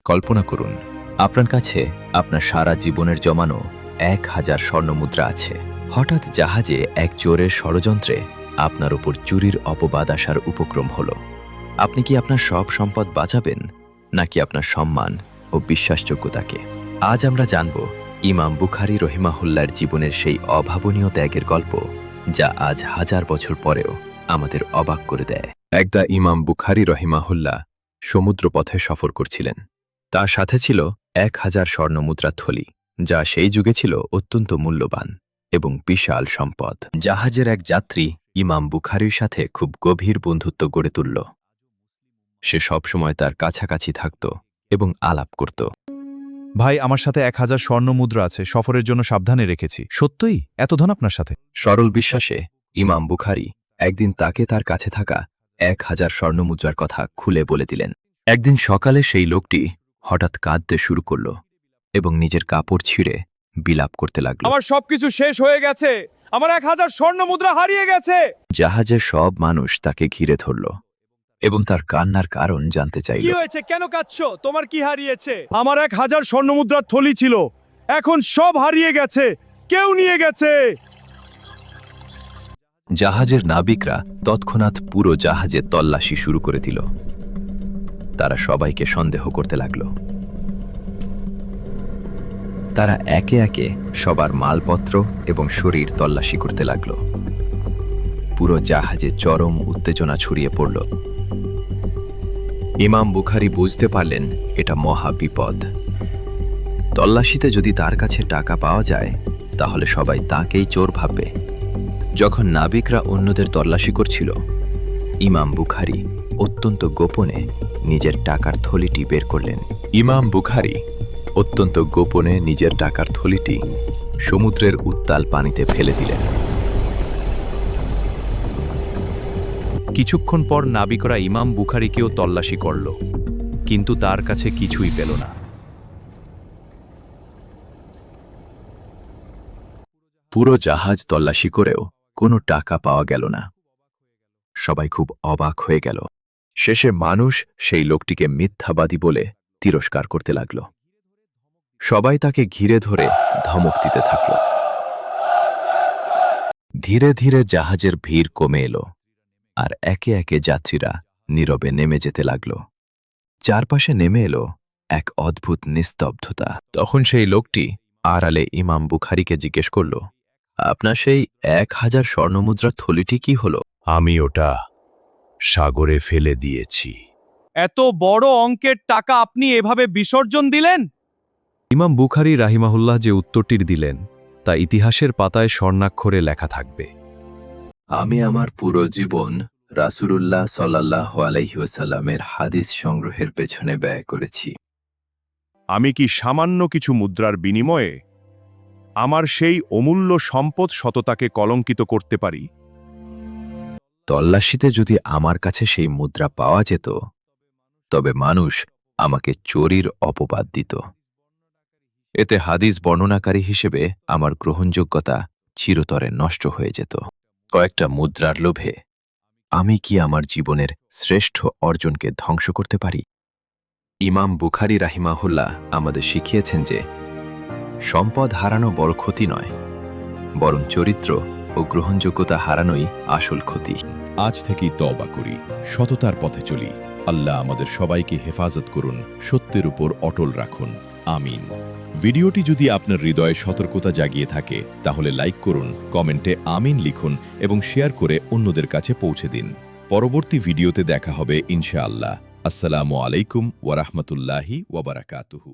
কল্পনা করুন, আপনার কাছে আপনার সারা জীবনের জমানো 1000 স্বর্ণমুদ্রা আছে। হঠাৎ জাহাজে এক চোরের ষড়যন্ত্রে আপনার উপর চুরির অপবাদ আসার উপক্রম হল। আপনি কি আপনার সব সম্পদ বাঁচাবেন, নাকি আপনার সম্মান ও বিশ্বাসযোগ্যতাকে? আজ আমরা জানব ইমাম বুখারী রহিমাহুল্লাহর জীবনের সেই অভাবনীয় ত্যাগের গল্প, যা আজ 1000 বছর পরেও আমাদের অবাক করে দেয়। একদা ইমাম বুখারী রহিমাহুল্লাহ সমুদ্রপথে সফর করছিলেন। তার সাথে ছিল 1000 স্বর্ণমুদ্রা থলি, যা সেই যুগে ছিল অত্যন্ত মূল্যবান এবং বিশাল সম্পদ। জাহাজের এক যাত্রী ইমাম বুখারীর সাথে খুব গভীর বন্ধুত্ব গড়ে তুলল। সে সবসময় তার কাছাকাছি থাকত এবং আলাপ করত। ভাই, আমার সাথে 1000 স্বর্ণমুদ্রা আছে, সফরের জন্য সাবধানে রেখেছি। সত্যই এত ধন আপনার সাথে? সরল বিশ্বাসে ইমাম বুখারী একদিন তাকে তার কাছে থাকা 1000 স্বর্ণমুদ্রার কথা খুলে বলে দিলেন। একদিন সকালে সেই লোকটি হঠাৎ কাঁদতে শুরু করল এবং নিজের কাপড় ছিঁড়ে বিলাপ করতে লাগল। আমার সবকিছু শেষ হয়ে গেছে, আমার 1000 স্বর্ণমুদ্রা হারিয়ে গেছে। জাহাজের সব মানুষ তাকে ঘিরে ধরল এবং তার কান্নার কারণ জানতে চাইল। কি হয়েছে? কেন কাঁদছো? তোমার কি হারিয়েছে? আমার 1000 স্বর্ণমুদ্রার থলি ছিল, এখন সব হারিয়ে গেছে, কেউ নিয়ে গেছে। জাহাজের নাবিকরা তৎক্ষণাৎ পুরো জাহাজে তল্লাশি শুরু করে দিল। তারা সবাইকে সন্দেহ করতে লাগল। তারা একে একে সবার মালপত্র এবং শরীর তল্লাশি করতে লাগল। পুরো জাহাজে চরম উত্তেজনা ছড়িয়ে পড়ল। ইমাম বুখারী বুঝতে পারলেন এটা মহা বিপদ। তল্লাশিতে যদি তার কাছে টাকা পাওয়া যায়, তাহলে সবাই তাকেই চোর ভাববে। যখন নাবিকরা অন্যদের তল্লাশি করছিল, ইমাম বুখারী অত্যন্ত গোপনে নিজের টাকার থলিটি বের করলেন। ইমাম বুখারী অত্যন্ত গোপনে নিজের টাকার থলিটি সমুদ্রের উত্তাল পানিতে ফেলে দিলেন। কিছুক্ষণ পর নাবিকরা ইমাম বুখারীকেও তল্লাশি করল, কিন্তু তার কাছে কিছুই পেল না। পুরো জাহাজ তল্লাশি করেও কোনো টাকা পাওয়া গেল না। সবাই খুব অবাক হয়ে গেল। শেষে মানুষ সেই লোকটিকে মিথ্যাবাদী বলে তিরস্কার করতে লাগল। সবাই তাকে ঘিরে ধরে ধমক দিতে থাকল। ধীরে ধীরে জাহাজের ভিড় কমে এলো, আর একে একে যাত্রীরা নীরবে নেমে যেতে লাগল। চারপাশে নেমে এলো এক অদ্ভুত নিস্তব্ধতা। তখন সেই লোকটি আড়ালে ইমাম বুখারীকে জিজ্ঞেস করল, আপনার সেই 1000 স্বর্ণমুদ্রার থলিটি কি হলো? আমি ওটা সাগরে ফেলে দিয়েছি। এত বড় অঙ্কের টাকা আপনি এভাবে বিসর্জন দিলেন? ইমাম বুখারী রাহিমাহুল্লাহ যে উত্তরটি দিলেন, তা ইতিহাসের পাতায় স্বর্ণাক্ষরে লেখা থাকবে। আমি আমার পুরো জীবন রাসূলুল্লাহ সাল্লাল্লাহু আলাইহি ওয়াসাল্লামের হাদিস সংগ্রহের পেছনে ব্যয় করেছি। আমি কি সামান্য কিছু মুদ্রার বিনিময়ে আমার সেই অমূল্য সম্পদ সততাকে কলঙ্কিত করতে পারি? তল্লাশিতে যদি আমার কাছে সেই মুদ্রা পাওয়া যেত, তবে মানুষ আমাকে চোরির অপবাদ দিত। এতে হাদিস বর্ণনাকারী হিসেবে আমার গ্রহণযোগ্যতা চিরতরে নষ্ট হয়ে যেত। কয়েকটা মুদ্রার লোভে আমি কি আমার জীবনের শ্রেষ্ঠ অর্জনকে ধ্বংস করতে পারি? ইমাম বুখারী রাহিমাহুল্লাহ আমাদের শিখিয়েছেন যে সম্পদ হারানো বড় ক্ষতি নয়, বরং চরিত্র ও গ্রহণযোগ্যতা হারানোই আসল ক্ষতি। আজ থেকেই তওবা করি, সততার পথে চলি। আল্লাহ আমাদের সবাইকে হেফাজত করুন, সত্যের উপর অটল রাখুন। আমিন। ভিডিওটি যদি আপনার হৃদয়ে সতর্কতা জাগিয়ে থাকে, তাহলে লাইক করুন, কমেন্টে আমিন লিখুন এবং শেয়ার করে অন্যদের কাছে পৌঁছে দিন। পরবর্তী ভিডিওতে দেখা হবে ইনশাআল্লাহ। আসসালামু আলাইকুম ওয়া রাহমাতুল্লাহি ওয়া বারাকাতুহু।